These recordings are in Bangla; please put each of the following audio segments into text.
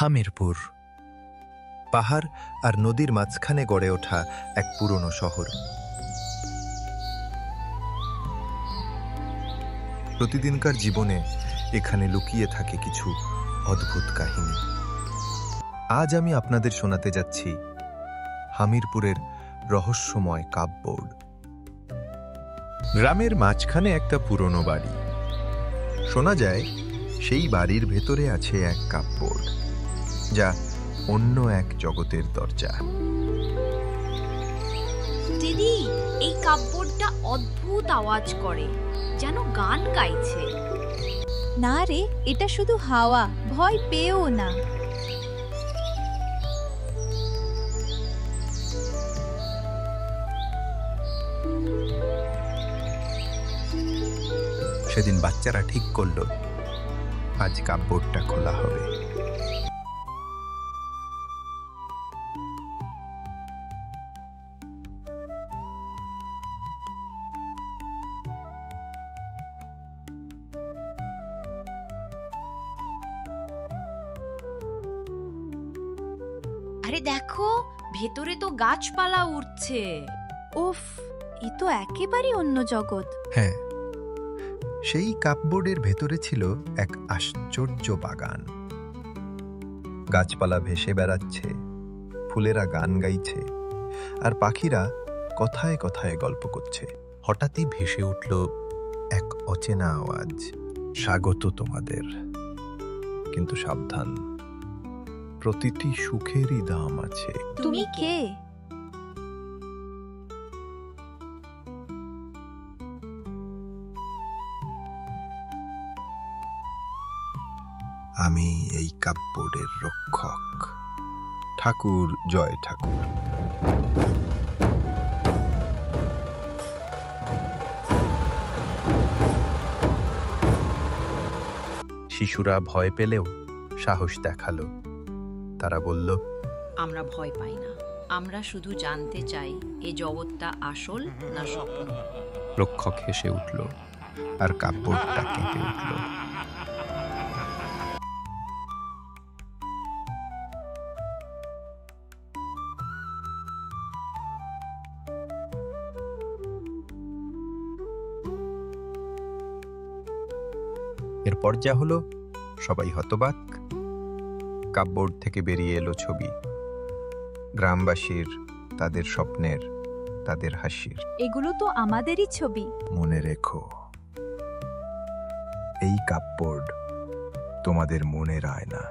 হামিরপুর পাহাড় আর নদীর মাঝখানে গড়ে ওঠা এক পুরনো শহর। প্রতিদিনকার জীবনে এখানে লুকিয়ে থাকে কিছু অদ্ভুত কাহিনী। আজ আমি আপনাদের শোনাতে যাচ্ছি হামিরপুরের রহস্যময় কাপবোর্ড। গ্রামের মাঝখানে একটা পুরনো বাড়ি। শোনা যায় সেই বাড়ির ভেতরে আছে এক কাপবোর্ড, যা অন্য এক জগতের দরজা। দিদি, এই কাপবোর্ডটা অদ্ভুত আওয়াজ করে, যেন গান গাইছে। না রে, এটা শুধু হাওয়া, ভয় পেও না। সেদিন বাচ্চারা ঠিক করলো আজ কাপবোর্ডটা খোলা হবে। আরে দেখো, ভেতরে তো গাছপালা উঠছে। উফ, এ তো একেবারে অন্য জগৎ। হ্যাঁ, সেই কাপবোর্ডের ভেতরে ছিল এক আশ্চর্য বাগান। গাছপালা ভেসে বেড়াচ্ছে, ফুলেরা গান গাইছে, আর পাখিরা কথায় কথায় গল্প করছে। হঠাৎই ভেসে উঠল এক অচেনা আওয়াজ, স্বাগত তোমাদের, কিন্তু সাবধান, প্রতিটি সুখেরই দাম আছে। তুমি কে? আমি এই কাপবোর্ডের রক্ষক, ঠাকুর জয় ঠাকুর। শিশুরা ভয় পেলেও সাহস দেখালো। তারা বলল, আমরা ভয় পাই না, আমরা শুধু জানতে চাই এই জগৎটা আসল না স্বপ্ন। রক্ষক হেসে উঠল আর কাপবোর্ডটা কেঁপে উঠল। এরপর যা হলো, সবাই হতবাক। কাপবোর্ড থেকে বেরিয়ে এলো ছবি, গ্রামবাসীর, তাদের স্বপ্নের, তাদের হাসির। এগুলো তো আমাদেরই ছবি। মনে রেখো, এই কাপবোর্ড তোমাদের মনের আয়না।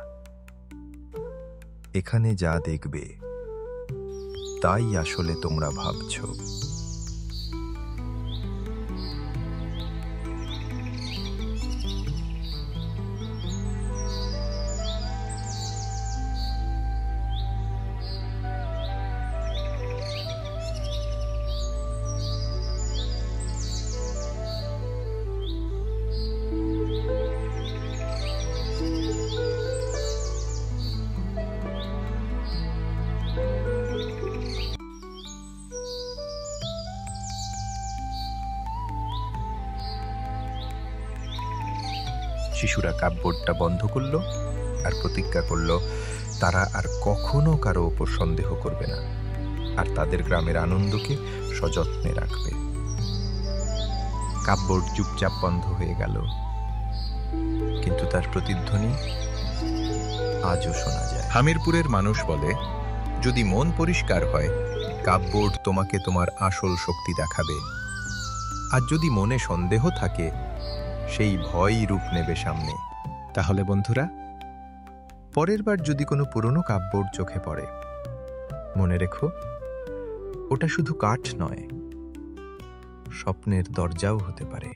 এখানে যা দেখবে তাই আসলে তোমরা ভাবছো। শিশুরা কাপবোর্ডটা বন্ধ করল আর প্রতিজ্ঞা করল তারা আর কখনো কারো ওপর সন্দেহ করবে না, আর তাদের গ্রামের আনন্দকে সযত্নে রাখবে। কাপবোর্ড চুপচাপ বন্ধ হয়ে গেল, কিন্তু তার প্রতিধ্বনি আজও শোনা যায়। হামিরপুরের মানুষ বলে, যদি মন পরিষ্কার হয়, কাপবোর্ড তোমাকে তোমার আসল শক্তি দেখাবে, আর যদি মনে সন্দেহ থাকে, সেই ভয়ই রূপ নেবে সামনে। তাহলে বন্ধুরা, পরের বার যদি কোনো পুরনো কাপবোর্ড চোখে পড়ে, মনে রেখো, ওটা শুধু কাঠ নয়, স্বপ্নের দরজাও হতে পারে।